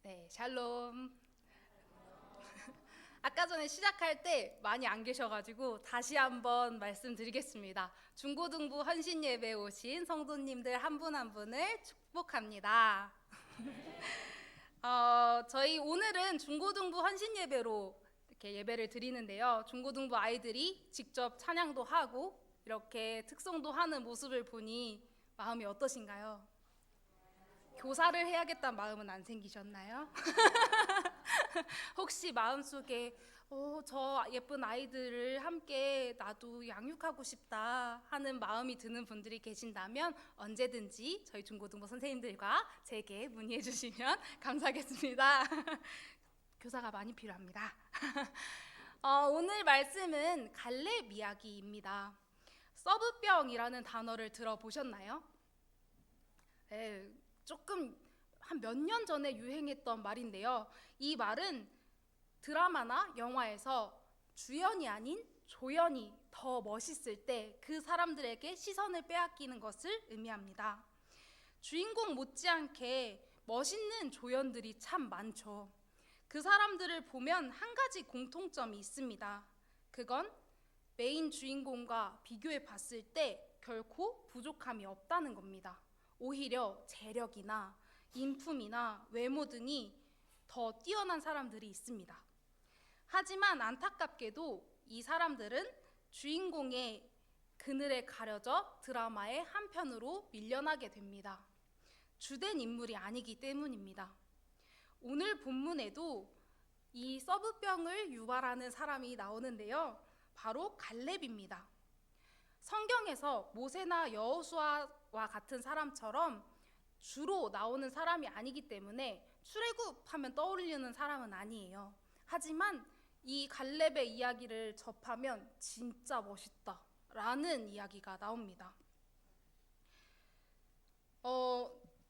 네, 샬롬. 아까 전에 시작할 때 많이 안 계셔가지고 다시 한번 말씀드리겠습니다. 중고등부 헌신 예배 오신 성도님들 한 분 한 분을 축복합니다. 저희 오늘은 중고등부 헌신 예배로 이렇게 예배를 드리는데요. 중고등부 아이들이 직접 찬양도 하고 이렇게 특송도 하는 모습을 보니 마음이 어떠신가요? 교사를 해야겠다는 마음은 안 생기셨나요? 혹시 마음속에 저 예쁜 아이들을 함께 나도 양육하고 싶다 하는 마음이 드는 분들이 계신다면 언제든지 저희 중고등부 선생님들과 제게 문의해 주시면 감사하겠습니다. 교사가 많이 필요합니다. 오늘 말씀은 갈렙 이야기입니다. 서브병이라는 단어를 들어보셨나요? 네, 조금 한 몇 년 전에 유행했던 말인데요. 이 말은 드라마나 영화에서 주연이 아닌 조연이 더 멋있을 때 그 사람들에게 시선을 빼앗기는 것을 의미합니다. 주인공 못지않게 멋있는 조연들이 참 많죠. 그 사람들을 보면 한 가지 공통점이 있습니다. 그건 메인 주인공과 비교해 봤을 때 결코 부족함이 없다는 겁니다. 오히려 재력이나 인품이나 외모 등이 더 뛰어난 사람들이 있습니다. 하지만 안타깝게도 이 사람들은 주인공의 그늘에 가려져 드라마의 한 편으로 밀려나게 됩니다. 주된 인물이 아니기 때문입니다. 오늘 본문에도 이 서브병을 유발하는 사람이 나오는데요. 바로 갈렙입니다. 성경에서 모세나 여호수아와 같은 사람처럼 주로 나오는 사람이 아니기 때문에 출애굽하면 떠올리는 사람은 아니에요. 하지만 이 갈렙의 이야기를 접하면 진짜 멋있다라는 이야기가 나옵니다.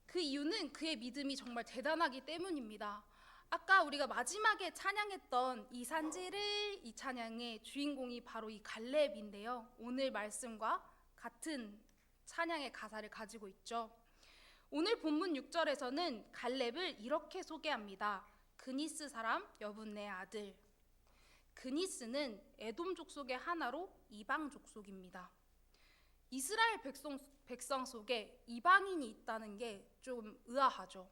그 이유는 그의 믿음이 정말 대단하기 때문입니다. 아까 우리가 마지막에 찬양했던 이 산지를 이 찬양의 주인공이 바로 이 갈렙인데요. 오늘 말씀과 같은 찬양의 가사를 가지고 있죠. 오늘 본문 6절에서는 갈렙을 이렇게 소개합니다. 그니스 사람 여분네 아들. 그니스는 에돔 족속의 하나로 이방 족속입니다. 이스라엘 백성 속에 이방인이 있다는 게 좀 의아하죠.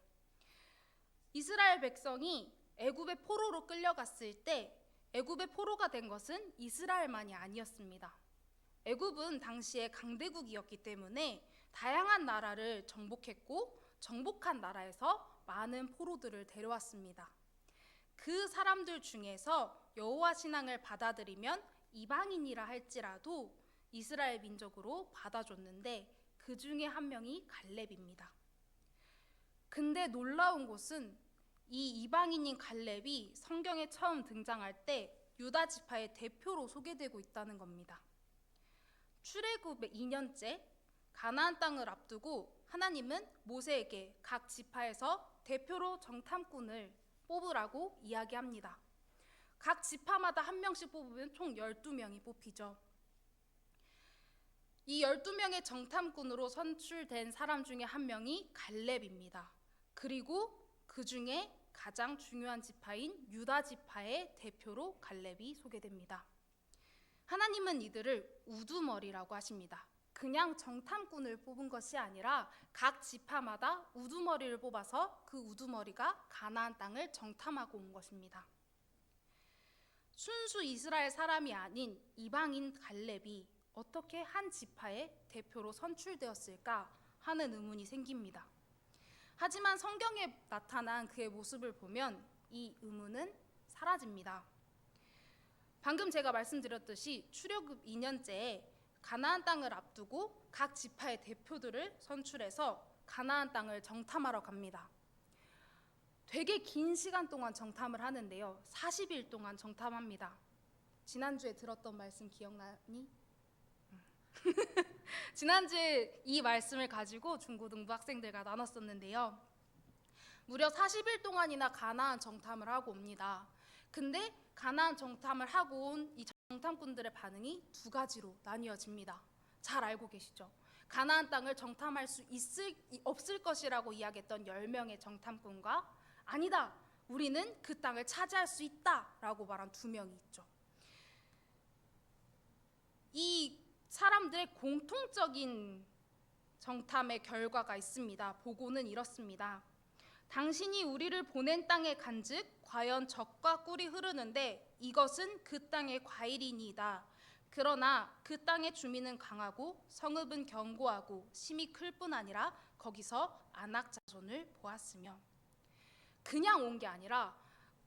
이스라엘 백성이 애굽의 포로로 끌려갔을 때 애굽의 포로가 된 것은 이스라엘만이 아니었습니다. 애굽은 당시에 강대국이었기 때문에 다양한 나라를 정복했고 정복한 나라에서 많은 포로들을 데려왔습니다. 그 사람들 중에서 여호와 신앙을 받아들이면 이방인이라 할지라도 이스라엘 민족으로 받아줬는데 그 중에 한 명이 갈렙입니다. 근데 놀라운 것은 이 이방인인 갈렙이 성경에 처음 등장할 때 유다 지파의 대표로 소개되고 있다는 겁니다. 출애굽 2년째 가나안 땅을 앞두고 하나님은 모세에게 각 지파에서 대표로 정탐꾼을 뽑으라고 이야기합니다. 각 지파마다 한 명씩 뽑으면 총 12명이 뽑히죠. 이 12명의 정탐꾼으로 선출된 사람 중에 한 명이 갈렙입니다. 그리고 그 중에 가장 중요한 지파인 유다 지파의 대표로 갈렙이 소개됩니다. 하나님은 이들을 우두머리라고 하십니다. 그냥 정탐꾼을 뽑은 것이 아니라 각 지파마다 우두머리를 뽑아서 그 우두머리가 가나안 땅을 정탐하고 온 것입니다. 순수 이스라엘 사람이 아닌 이방인 갈렙이 어떻게 한 지파의 대표로 선출되었을까 하는 의문이 생깁니다. 하지만 성경에 나타난 그의 모습을 보면 이 의문은 사라집니다. 방금 제가 말씀드렸듯이 출애굽 2년째에 가나안 땅을 앞두고 각 지파의 대표들을 선출해서 가나안 땅을 정탐하러 갑니다. 되게 긴 시간 동안 정탐을 하는데요. 40일 동안 정탐합니다. 지난주에 들었던 말씀 기억나니? 지난주에 이 말씀을 가지고 중고등부 학생들과 나눴었는데요. 무려 40일 동안이나 가나안 정탐을 하고 옵니다. 근데 가나안 정탐을 하고 온 이 정탐꾼들의 반응이 두 가지로 나뉘어집니다. 잘 알고 계시죠? 가나안 땅을 정탐할 수 없을 것이라고 이야기했던 10명의 정탐꾼과 아니다, 우리는 그 땅을 차지할 수 있다라고 말한 두 명이 있죠. 이 사람들의 공통적인 정탐의 결과가 있습니다. 보고는 이렇습니다. 당신이 우리를 보낸 땅에 간즉 과연 젖과 꿀이 흐르는데 이것은 그 땅의 과일이니이다. 그러나 그 땅의 주민은 강하고 성읍은 견고하고 심이 클 뿐 아니라 거기서 안악 자손을 보았으며, 그냥 온 게 아니라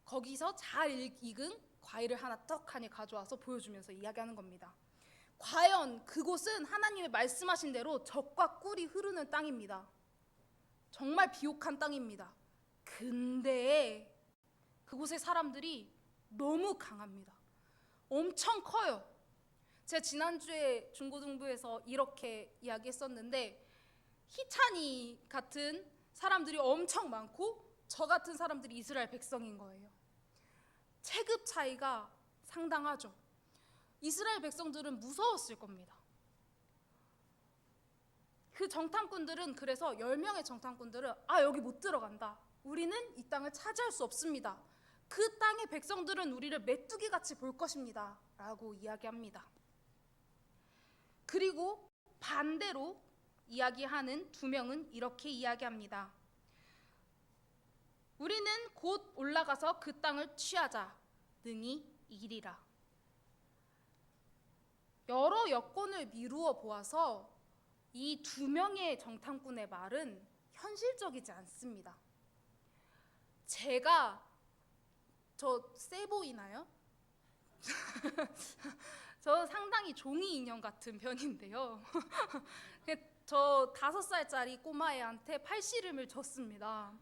거기서 잘 익은 과일을 하나 떡하니 가져와서 보여주면서 이야기하는 겁니다. 과연 그곳은 하나님의 말씀하신 대로 젖과 꿀이 흐르는 땅입니다. 정말 비옥한 땅입니다. 근데 그곳의 사람들이 너무 강합니다. 엄청 커요. 제가 지난주에 중고등부에서 이렇게 이야기했었는데, 희찬이 같은 사람들이 엄청 많고 저 같은 사람들이 이스라엘 백성인 거예요. 체급 차이가 상당하죠. 이스라엘 백성들은 무서웠을 겁니다. 그 정탐꾼들은, 그래서 10명의 정탐꾼들은 여기 못 들어간다, 우리는 이 땅을 차지할 수 없습니다, 그 땅의 백성들은 우리를 메뚜기같이 볼 것입니다 라고 이야기합니다. 그리고 반대로 이야기하는 두 명은 이렇게 이야기합니다. 우리는 곧 올라가서 그 땅을 취하자, 능히 이기리라. 여러 여건을 미루어 보아서 이 두 명의 정탐꾼의 말은 현실적이지 않습니다. 저 세 보이나요? 저 상당히 종이 인형 같은 편인데요. 저 5살짜리 꼬마애한테 팔씨름을 졌습니다.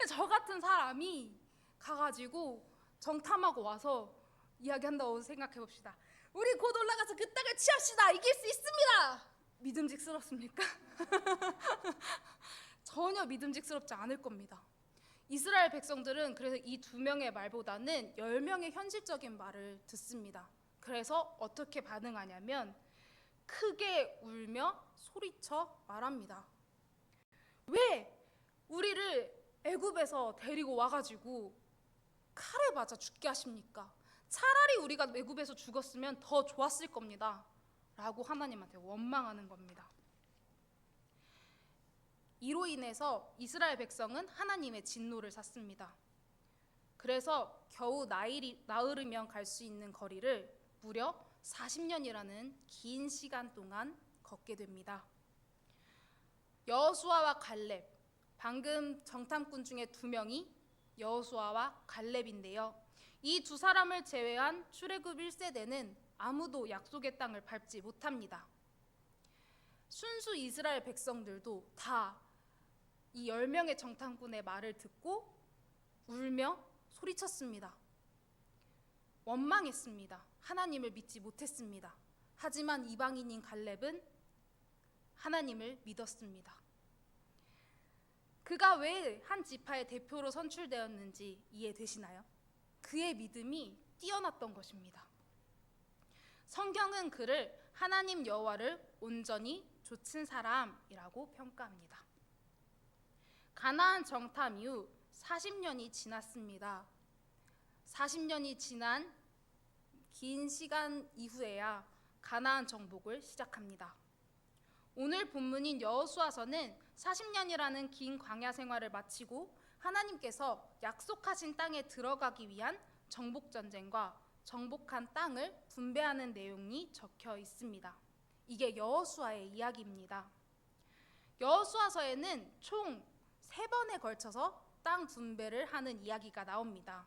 저 같은 사람이 가가지고 정탐하고 와서 이야기한다고 생각해 봅시다. 우리 곧 올라가서 그 땅을 취합시다, 이길 수 있습니다. 믿음직스럽습니까? 전혀 믿음직스럽지 않을 겁니다. 이스라엘 백성들은 그래서 이 두 명의 말보다는 10명의 현실적인 말을 듣습니다. 그래서 어떻게 반응하냐면 크게 울며 소리쳐 말합니다. 왜 우리를 애굽에서 데리고 와가지고 칼에 맞아 죽게 하십니까? 차라리 우리가 애굽에서 죽었으면 더 좋았을 겁니다 라고 하나님한테 원망하는 겁니다. 이로 인해서 이스라엘 백성은 하나님의 진노를 샀습니다. 그래서 겨우 나흘이면 갈 수 있는 거리를 무려 40년이라는 긴 시간 동안 걷게 됩니다. 여호수아와 갈렙, 방금 정탐꾼 중에 두 명이 여호수아와 갈렙인데요. 이 두 사람을 제외한 출애굽 1세대는 아무도 약속의 땅을 밟지 못합니다. 순수 이스라엘 백성들도 다 이 10명의 정탐꾼의 말을 듣고 울며 소리쳤습니다. 원망했습니다. 하나님을 믿지 못했습니다. 하지만 이방인인 갈렙은 하나님을 믿었습니다. 그가 왜 한 지파의 대표로 선출되었는지 이해되시나요? 그의 믿음이 뛰어났던 것입니다. 성경은 그를 하나님 여호와를 온전히 좇은 사람이라고 평가합니다. 가나안 정탐 이후 40년이 지났습니다. 40년이 지난 긴 시간 이후에야 가나안 정복을 시작합니다. 오늘 본문인 여호수아서는 40년이라는 긴 광야 생활을 마치고 하나님께서 약속하신 땅에 들어가기 위한 정복 전쟁과 정복한 땅을 분배하는 내용이 적혀 있습니다. 이게 여호수아의 이야기입니다. 여호수아서에는 총 3번에 걸쳐서 땅 분배를 하는 이야기가 나옵니다.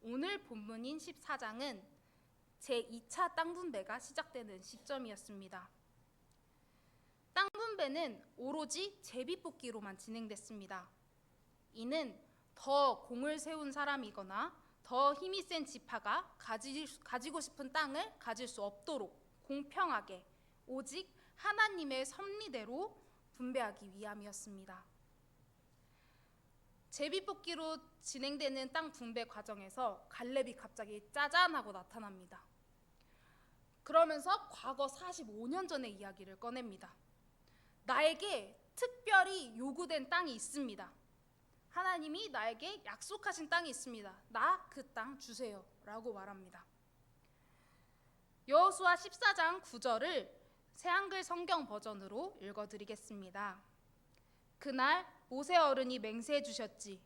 오늘 본문인 14장은 제2차 땅 분배가 시작되는 시점이었습니다. 땅 분배는 오로지 제비뽑기로만 진행됐습니다. 이는 더 공을 세운 사람이거나 더 힘이 센 지파가 가지고 싶은 땅을 가질 수 없도록 공평하게 오직 하나님의 섭리대로 분배하기 위함이었습니다. 제비뽑기로 진행되는 땅 분배 과정에서 갈렙이 갑자기 짜잔하고 나타납니다. 그러면서 과거 45년 전의 이야기를 꺼냅니다. 나에게 특별히 요구된 땅이 있습니다. 하나님이 나에게 약속하신 땅이 있습니다. 나 그 땅 주세요 라고 말합니다. 여호수아 14장 9절을 새한글 성경 버전으로 읽어드리겠습니다. 그날 모세 어른이 맹세해 주셨지.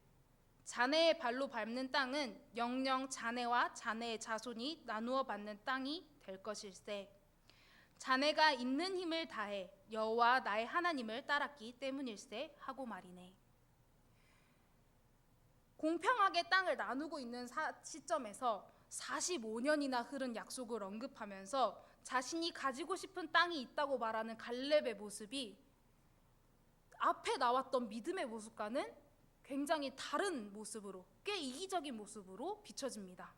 자네의 발로 밟는 땅은 영영 자네와 자네의 자손이 나누어 받는 땅이 될 것일세. 자네가 있는 힘을 다해 여호와 나의 하나님을 따랐기 때문일세 하고 말이네. 공평하게 땅을 나누고 있는 시점에서 45년이나 흐른 약속을 언급하면서 자신이 가지고 싶은 땅이 있다고 말하는 갈렙의 모습이 앞에 나왔던 믿음의 모습과는 굉장히 다른 모습으로, 꽤 이기적인 모습으로 비춰집니다.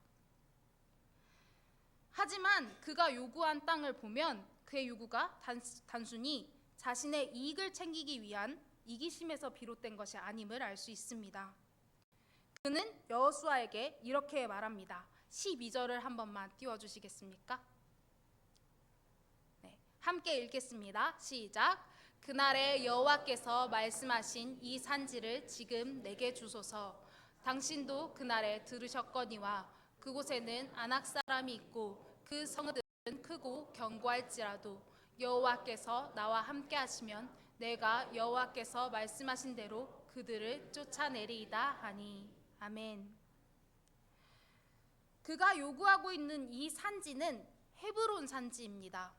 하지만 그가 요구한 땅을 보면 그의 요구가 단순히 자신의 이익을 챙기기 위한 이기심에서 비롯된 것이 아님을 알 수 있습니다. 그는 여호수아에게 이렇게 말합니다. 12절을 한 번만 띄워주시겠습니까? 네, 함께 읽겠습니다. 시작. 그날에 여호와께서 말씀하신 이 산지를 지금 내게 주소서. 당신도 그날에 들으셨거니와 그곳에는 아낙 사람이 있고 그 성읍들은 크고 견고할지라도 여호와께서 나와 함께 하시면 내가 여호와께서 말씀하신 대로 그들을 쫓아내리이다 하니. 아멘. 그가 요구하고 있는 이 산지는 헤브론 산지입니다.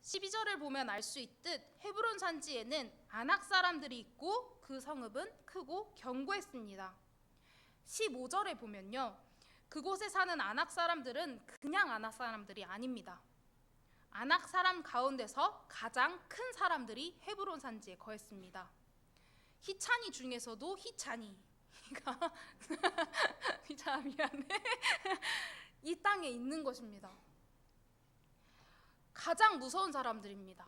12절을 보면 알 수 있듯 헤브론 산지에는 아낙 사람들이 있고 그 성읍은 크고 견고했습니다. 15절에 보면요, 그곳에 사는 아낙 사람들은 그냥 아낙 사람들이 아닙니다. 아낙 사람 가운데서 가장 큰 사람들이 헤브론 산지에 거했습니다. 히찬이 중에서도 히찬이가 미안해. 이 땅에 있는 것입니다. 가장 무서운 사람들입니다.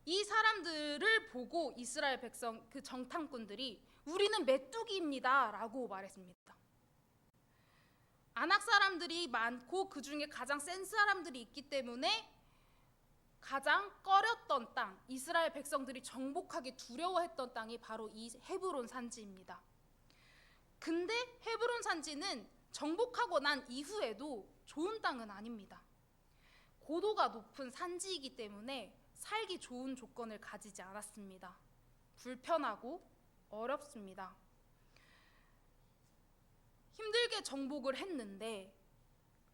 이 사람들을 보고 이스라엘 백성, 그 정탐꾼들이 우리는 메뚜기입니다 라고 말했습니다. 아낙 사람들이 많고 그 중에 가장 센 사람들이 있기 때문에 가장 꺼렸던 땅, 이스라엘 백성들이 정복하기 두려워했던 땅이 바로 이 헤브론 산지입니다. 근데 헤브론 산지는 정복하고 난 이후에도 좋은 땅은 아닙니다. 고도가 높은 산지이기 때문에 살기 좋은 조건을 가지지 않았습니다. 불편하고 어렵습니다. 힘들게 정복을 했는데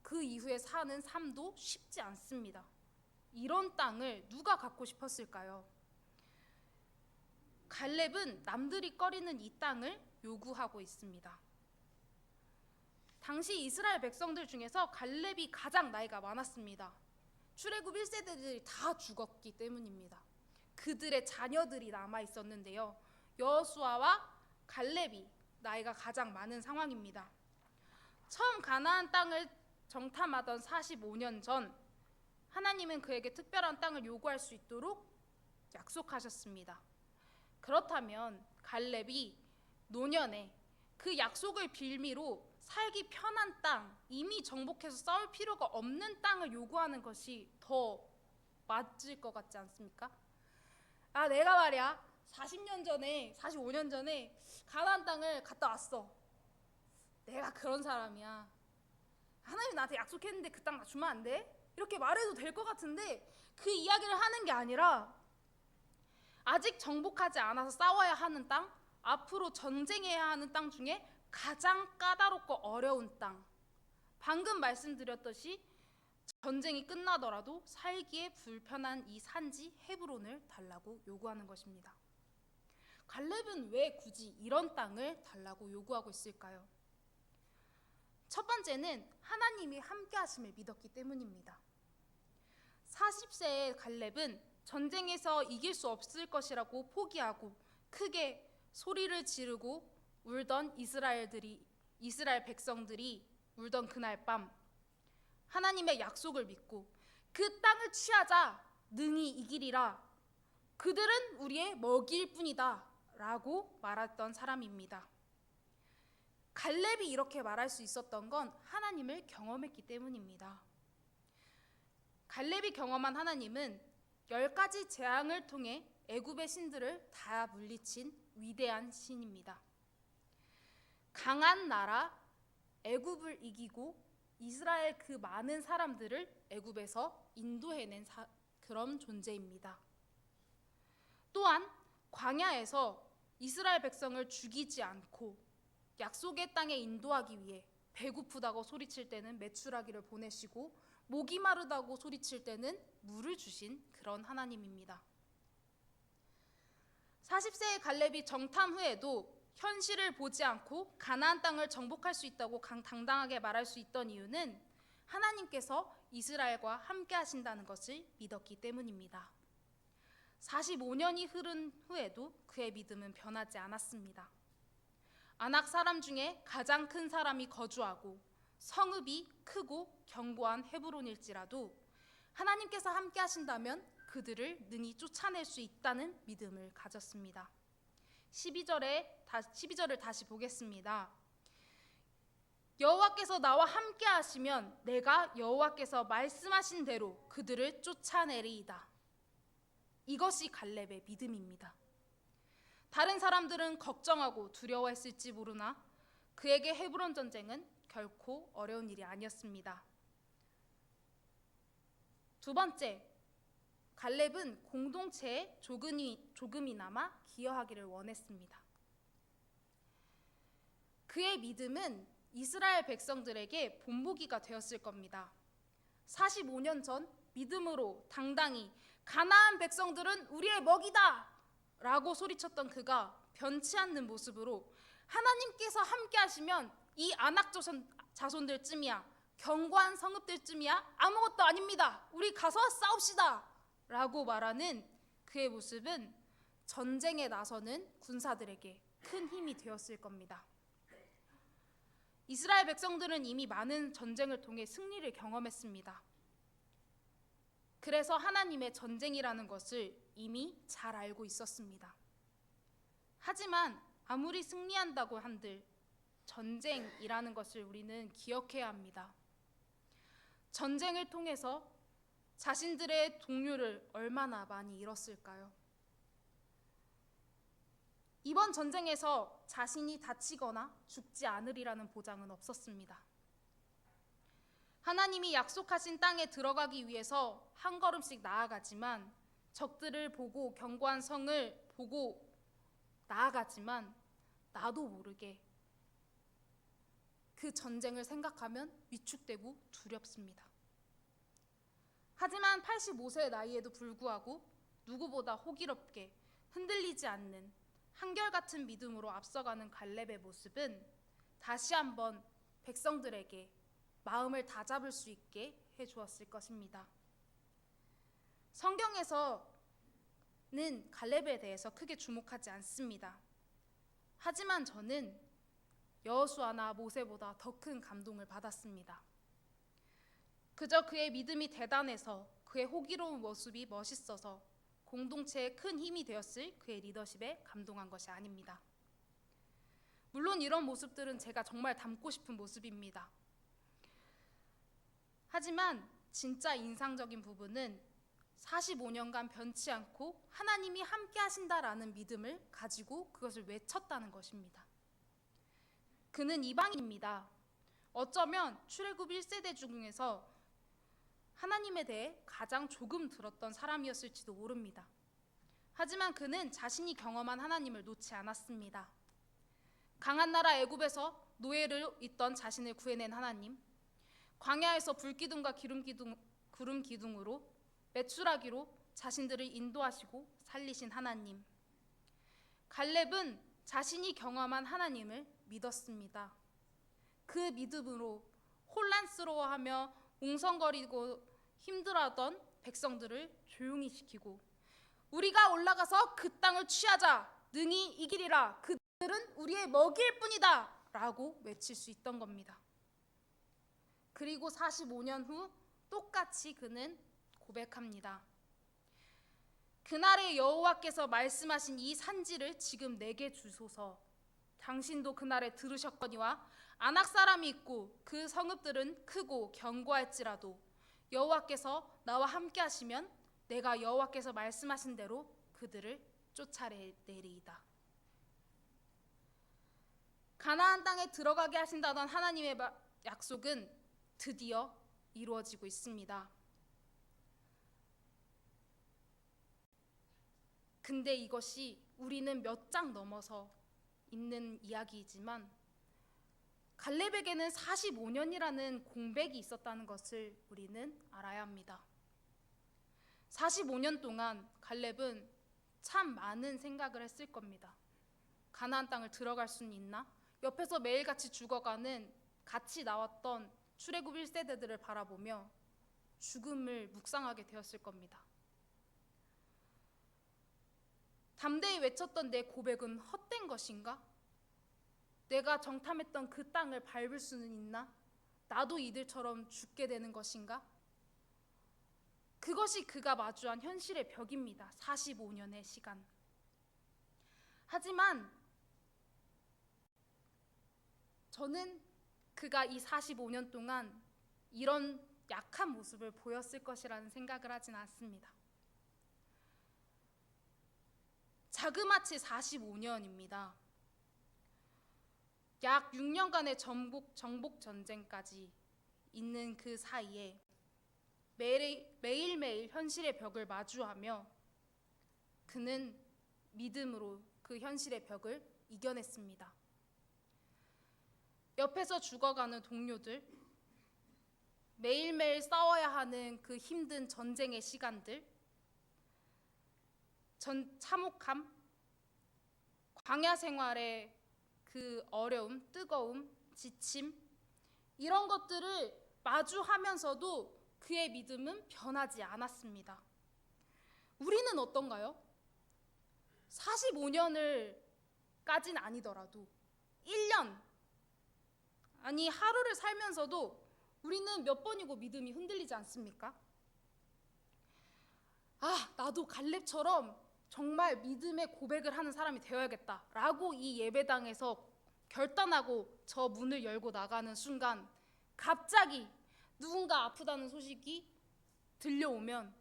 그 이후에 사는 삶도 쉽지 않습니다. 이런 땅을 누가 갖고 싶었을까요? 갈렙은 남들이 꺼리는 이 땅을 요구하고 있습니다. 당시 이스라엘 백성들 중에서 갈렙이 가장 나이가 많았습니다. 출애굽 1세대들이 다 죽었기 때문입니다. 그들의 자녀들이 남아 있었는데요, 여호수아와 갈렙이 나이가 가장 많은 상황입니다. 처음 가나안 땅을 정탐하던 45년 전 하나님은 그에게 특별한 땅을 요구할 수 있도록 약속하셨습니다. 그렇다면 갈렙이 노년에 그 약속을 빌미로 살기 편한 땅, 이미 정복해서 싸울 필요가 없는 땅을 요구하는 것이 더 맞을 것 같지 않습니까? 아, 내가 말이야 40년 전에 45년 전에 가나안 땅을 갔다 왔어. 내가 그런 사람이야. 하나님이 나한테 약속했는데 그 땅 나 주면 안 돼? 이렇게 말해도 될 것 같은데 그 이야기를 하는 게 아니라 아직 정복하지 않아서 싸워야 하는 땅, 앞으로 전쟁해야 하는 땅 중에 가장 까다롭고 어려운 땅, 방금 말씀드렸듯이 전쟁이 끝나더라도 살기에 불편한 이 산지 헤브론을 달라고 요구하는 것입니다. 갈렙은 왜 굳이 이런 땅을 달라고 요구하고 있을까요? 첫 번째는 하나님이 함께 하심을 믿었기 때문입니다. 40세의 갈렙은 전쟁에서 이길 수 없을 것이라고 포기하고 크게 소리를 지르고 울던 이스라엘 백성들이 울던 그날 밤 하나님의 약속을 믿고 그 땅을 취하자 능히 이기리라, 그들은 우리의 먹이일 뿐이다 라고 말했던 사람입니다. 갈렙이 이렇게 말할 수 있었던 건 하나님을 경험했기 때문입니다. 갈렙이 경험한 하나님은 10가지 재앙을 통해 애굽의 신들을 다 물리친 위대한 신입니다. 강한 나라 애굽을 이기고 이스라엘 그 많은 사람들을 애굽에서 인도해낸 그런 존재입니다. 또한 광야에서 이스라엘 백성을 죽이지 않고 약속의 땅에 인도하기 위해 배고프다고 소리칠 때는 메추라기를 보내시고 목이 마르다고 소리칠 때는 물을 주신 그런 하나님입니다. 40세의 갈렙이 정탐 후에도 현실을 보지 않고 가나안 땅을 정복할 수 있다고 당당하게 말할 수 있던 이유는 하나님께서 이스라엘과 함께 하신다는 것을 믿었기 때문입니다. 45년이 흐른 후에도 그의 믿음은 변하지 않았습니다. 아낙 사람 중에 가장 큰 사람이 거주하고 성읍이 크고 견고한 헤브론일지라도 하나님께서 함께 하신다면 그들을 능히 쫓아낼 수 있다는 믿음을 가졌습니다. 12절을 다시 보겠습니다. 여호와께서 나와 함께 하시면 내가 여호와께서 말씀하신 대로 그들을 쫓아내리이다. 이것이 갈렙의 믿음입니다. 다른 사람들은 걱정하고 두려워했을지 모르나 그에게 헤브론 전쟁은 결코 어려운 일이 아니었습니다. 두 번째, 갈렙은 공동체에 조금이나마 기여하기를 원했습니다. 그의 믿음은 이스라엘 백성들에게 본보기가 되었을 겁니다. 45년 전 믿음으로 당당히 가나안 백성들은 우리의 먹이다! 라고 소리쳤던 그가 변치 않는 모습으로 하나님께서 함께 하시면 이 아낙 자손들쯤이야, 견고한 성읍들쯤이야 아무것도 아닙니다. 우리 가서 싸웁시다! 라고 말하는 그의 모습은 전쟁에 나서는 군사들에게 큰 힘이 되었을 겁니다. 이스라엘 백성들은 이미 많은 전쟁을 통해 승리를 경험했습니다. 그래서 하나님의 전쟁이라는 것을 이미 잘 알고 있었습니다. 하지만 아무리 승리한다고 한들 전쟁이라는 것을 우리는 기억해야 합니다. 전쟁을 통해서 자신들의 동료를 얼마나 많이 잃었을까요? 이번 전쟁에서 자신이 다치거나 죽지 않으리라는 보장은 없었습니다. 하나님이 약속하신 땅에 들어가기 위해서 한 걸음씩 나아가지만 적들을 보고 견고한 성을 보고 나아가지만 나도 모르게 그 전쟁을 생각하면 위축되고 두렵습니다. 하지만 85세의 나이에도 불구하고 누구보다 호기롭게 흔들리지 않는 한결같은 믿음으로 앞서가는 갈렙의 모습은 다시 한번 백성들에게 마음을 다잡을 수 있게 해주었을 것입니다. 성경에서는 갈렙에 대해서 크게 주목하지 않습니다. 하지만 저는 여호수아나 모세보다 더 큰 감동을 받았습니다. 그저 그의 믿음이 대단해서 그의 호기로운 모습이 멋있어서 공동체에 큰 힘이 되었을 그의 리더십에 감동한 것이 아닙니다. 물론 이런 모습들은 제가 정말 닮고 싶은 모습입니다. 하지만 진짜 인상적인 부분은 45년간 변치 않고 하나님이 함께 하신다라는 믿음을 가지고 그것을 외쳤다는 것입니다. 그는 이방인입니다. 어쩌면 출애굽 1세대 중에서 하나님에 대해 가장 조금 들었던 사람이었을지도 모릅니다. 하지만 그는 자신이 경험한 하나님을 놓지 않았습니다. 강한 나라 애굽에서 노예를 있던 자신을 구해낸 하나님, 광야에서 불기둥과 구름 기둥으로 메추라기로 자신들을 인도하시고 살리신 하나님. 갈렙은 자신이 경험한 하나님을 믿었습니다. 그 믿음으로 혼란스러워하며 웅성거리고 힘들어하던 백성들을 조용히 시키고 우리가 올라가서 그 땅을 취하자, 능히 이기리라, 그들은 우리의 먹이일 뿐이다 라고 외칠 수 있던 겁니다. 그리고 45년 후 똑같이 그는 고백합니다. 그날에 여호와께서 말씀하신 이 산지를 지금 내게 주소서. 당신도 그날에 들으셨거니와 아낙 사람이 있고 그 성읍들은 크고 견고할지라도 여호와께서 나와 함께 하시면 내가 여호와께서 말씀하신 대로 그들을 쫓아내리이다. 가나안 땅에 들어가게 하신다던 하나님의 약속은 드디어 이루어지고 있습니다. 근데 이것이 우리는 몇 장 넘어서 있는 이야기이지만 갈렙에게는 45년이라는 공백이 있었다는 것을 우리는 알아야 합니다. 45년 동안 갈렙은 참 많은 생각을 했을 겁니다. 가나안 땅을 들어갈 수는 있나? 옆에서 매일같이 죽어가는 같이 나왔던 출애굽 1세대들을 바라보며 죽음을 묵상하게 되었을 겁니다. 담대히 외쳤던 내 고백은 헛된 것인가? 내가 정탐했던 그 땅을 밟을 수는 있나? 나도 이들처럼 죽게 되는 것인가? 그것이 그가 마주한 현실의 벽입니다. 45년의 시간. 하지만 저는 그가 이 45년 동안 이런 약한 모습을 보였을 것이라는 생각을 하진 않습니다. 자그마치 45년입니다. 약 6년간의 정복 전쟁까지 있는 그 사이에 매일매일 현실의 벽을 마주하며 그는 믿음으로 그 현실의 벽을 이겨냈습니다. 옆에서 죽어가는 동료들, 매일매일 싸워야 하는 그 힘든 전쟁의 시간들, 참혹함, 광야 생활의 그 어려움, 뜨거움, 지침, 이런 것들을 마주하면서도 그의 믿음은 변하지 않았습니다. 우리는 어떤가요? 45년을 까진 아니더라도 1년, 아니 하루를 살면서도 우리는 몇 번이고 믿음이 흔들리지 않습니까? 나도 갈렙처럼 정말 믿음의 고백을 하는 사람이 되어야겠다라고 이 예배당에서 결단하고 저 문을 열고 나가는 순간 갑자기 누군가 아프다는 소식이 들려오면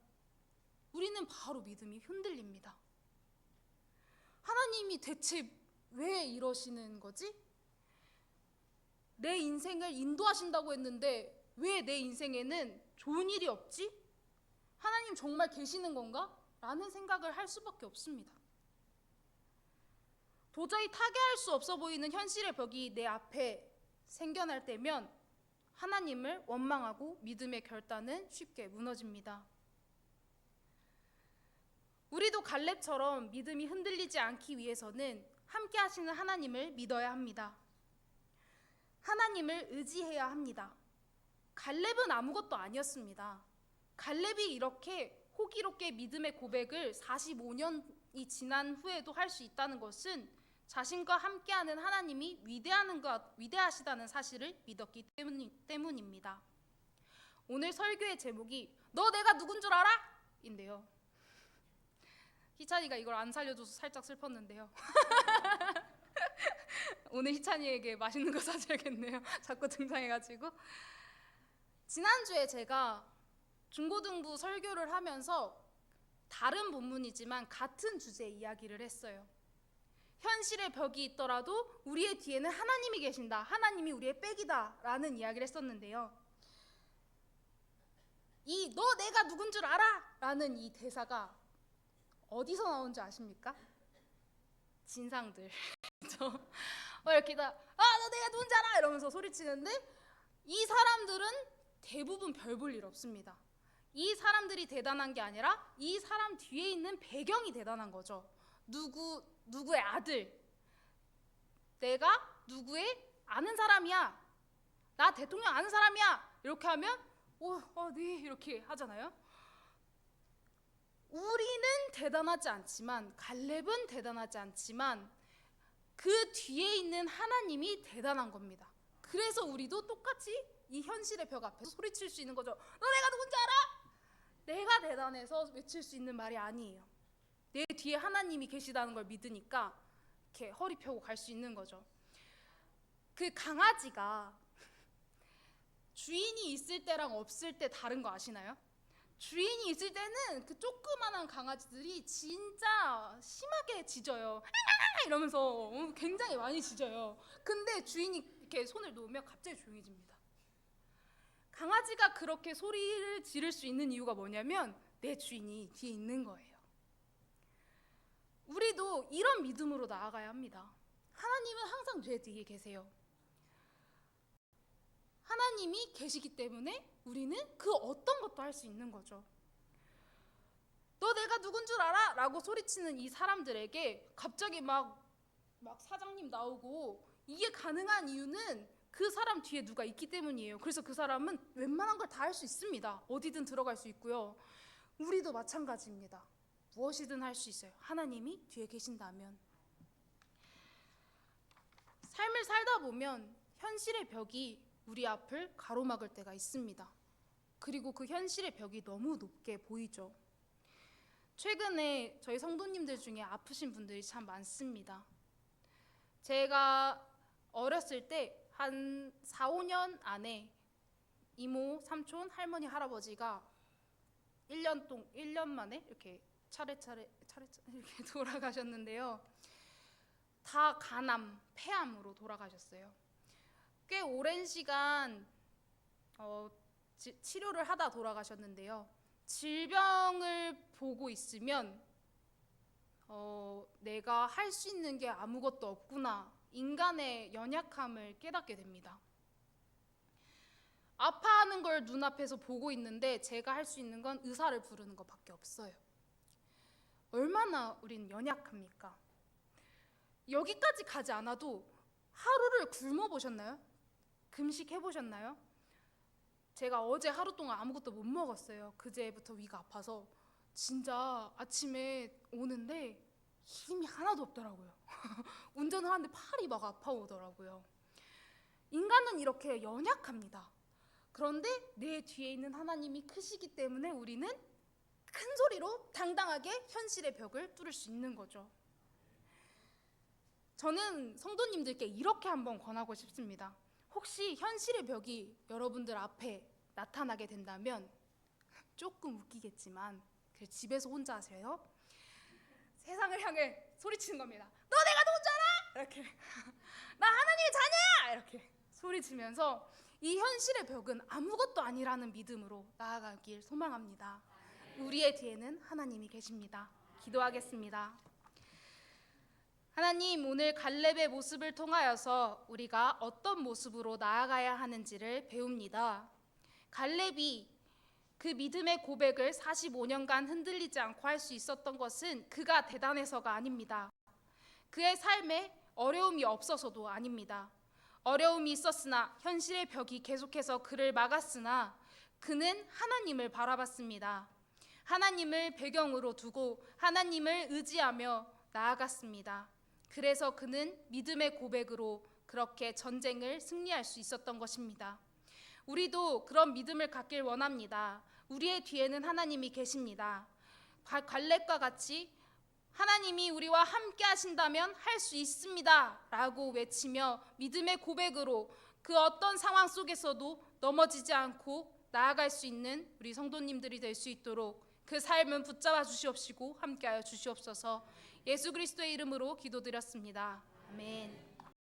우리는 바로 믿음이 흔들립니다. 하나님이 대체 왜 이러시는 거지? 내 인생을 인도하신다고 했는데 왜 내 인생에는 좋은 일이 없지? 하나님 정말 계시는 건가? 라는 생각을 할 수밖에 없습니다. 도저히 타개할 수 없어 보이는 현실의 벽이 내 앞에 생겨날 때면 하나님을 원망하고 믿음의 결단은 쉽게 무너집니다. 우리도 갈렙처럼 믿음이 흔들리지 않기 위해서는 함께 하시는 하나님을 믿어야 합니다. 하나님을 의지해야 합니다. 갈렙은 아무것도 아니었습니다. 갈렙이 이렇게 호기롭게 믿음의 고백을 45년이 지난 후에도 할 수 있다는 것은 자신과 함께하는 하나님이 위대하시다는 사실을 믿었기 때문입니다. 오늘 설교의 제목이 너 내가 누군 줄 알아? 인데요. 희찬이가 이걸 안 살려줘서 살짝 슬펐는데요. 오늘 희찬이에게 맛있는 거 사줘야겠네요. 자꾸 등장해가지고. 지난주에 제가 중고등부 설교를 하면서 다른 본문이지만 같은 주제 이야기를 했어요. 현실의 벽이 있더라도 우리의 뒤에는 하나님이 계신다. 하나님이 우리의 백이다. 라는 이야기를 했었는데요. 이 너 내가 누군 줄 알아? 라는 이 대사가 어디서 나온지 아십니까? 진상들. 이렇게 다 너 내가 누군지 알아? 이러면서 소리치는데 이 사람들은 대부분 별 볼 일 없습니다. 이 사람들이 대단한 게 아니라 이 사람 뒤에 있는 배경이 대단한 거죠. 누구의 아들, 내가 누구의 아는 사람이야, 나 대통령 아는 사람이야, 이렇게 하면 네 이렇게 하잖아요. 우리는 대단하지 않지만, 갈렙은 대단하지 않지만 그 뒤에 있는 하나님이 대단한 겁니다. 그래서 우리도 똑같이 이 현실의 벽 앞에서 소리칠 수 있는 거죠. 너 내가 누군지 알아? 내가 대단해서 외칠 수 있는 말이 아니에요. 내 뒤에 하나님이 계시다는 걸 믿으니까 이렇게 허리 펴고 갈 수 있는 거죠. 그 강아지가 주인이 있을 때랑 없을 때 다른 거 아시나요? 주인이 있을 때는 그 조그만한 강아지들이 진짜 심하게 짖어요. 이러면서 굉장히 많이 짖어요. 근데 주인이 이렇게 손을 놓으면 갑자기 조용해집니다. 강아지가 그렇게 소리를 지를 수 있는 이유가 뭐냐면 내 주인이 뒤에 있는 거예요. 우리도 이런 믿음으로 나아가야 합니다. 하나님은 항상 내 뒤에 계세요. 하나님이 계시기 때문에 우리는 그 어떤 것도 할 수 있는 거죠. 너 내가 누군 줄 알아? 라고 소리치는 이 사람들에게 갑자기 막 사장님 나오고, 이게 가능한 이유는 그 사람 뒤에 누가 있기 때문이에요. 그래서 그 사람은 웬만한 걸 다 할 수 있습니다. 어디든 들어갈 수 있고요. 우리도 마찬가지입니다. 무엇이든 할 수 있어요. 하나님이 뒤에 계신다면. 삶을 살다 보면 현실의 벽이 우리 앞을 가로막을 때가 있습니다. 그리고 그 현실의 벽이 너무 높게 보이죠. 최근에 저희 성도님들 중에 아프신 분들이 참 많습니다. 제가 어렸을 때 한 4, 5년 안에 이모, 삼촌, 할머니, 할아버지가 1년 만에 이렇게 차례차례 이렇게 돌아가셨는데요. 다 간암, 폐암으로 돌아가셨어요. 꽤 오랜 시간 치료를 하다 돌아가셨는데요. 질병을 보고 있으면 내가 할 수 있는 게 아무것도 없구나, 인간의 연약함을 깨닫게 됩니다. 아파하는 걸 눈앞에서 보고 있는데 제가 할 수 있는 건 의사를 부르는 것밖에 없어요. 얼마나 우린 연약합니까? 여기까지 가지 않아도 하루를 굶어 보셨나요? 금식해 보셨나요? 제가 어제 하루 동안 아무것도 못 먹었어요. 그제부터 위가 아파서 진짜 아침에 오는데 힘이 하나도 없더라고요. 운전을 하는데 팔이 막 아파오더라고요. 인간은 이렇게 연약합니다. 그런데 내 뒤에 있는 하나님이 크시기 때문에 우리는 큰 소리로 당당하게 현실의 벽을 뚫을 수 있는 거죠. 저는 성도님들께 이렇게 한번 권하고 싶습니다. 혹시 현실의 벽이 여러분들 앞에 나타나게 된다면, 조금 웃기겠지만 집에서 혼자 하세요. 세상을 향해 소리치는 겁니다. 너 내가 누군지 알아? 이렇게. 나 하나님의 자녀야! 이렇게 소리치면서 이 현실의 벽은 아무것도 아니라는 믿음으로 나아가길 소망합니다. 우리의 뒤에는 하나님이 계십니다. 기도하겠습니다. 하나님, 오늘 갈렙의 모습을 통하여서 우리가 어떤 모습으로 나아가야 하는지를 배웁니다. 갈렙이 그 믿음의 고백을 45년간 흔들리지 않고 할 수 있었던 것은 그가 대단해서가 아닙니다. 그의 삶에 어려움이 없어서도 아닙니다. 어려움이 있었으나 현실의 벽이 계속해서 그를 막았으나 그는 하나님을 바라봤습니다. 하나님을 배경으로 두고 하나님을 의지하며 나아갔습니다. 그래서 그는 믿음의 고백으로 그렇게 전쟁을 승리할 수 있었던 것입니다. 우리도 그런 믿음을 갖길 원합니다. 우리의 뒤에는 하나님이 계십니다. 갈렙과 같이 하나님이 우리와 함께 하신다면 할 수 있습니다 라고 외치며 믿음의 고백으로 그 어떤 상황 속에서도 넘어지지 않고 나아갈 수 있는 우리 성도님들이 될 수 있도록 그 삶은 붙잡아 주시옵시고 함께하여 주시옵소서. 예수 그리스도의 이름으로 기도드렸습니다. 아멘.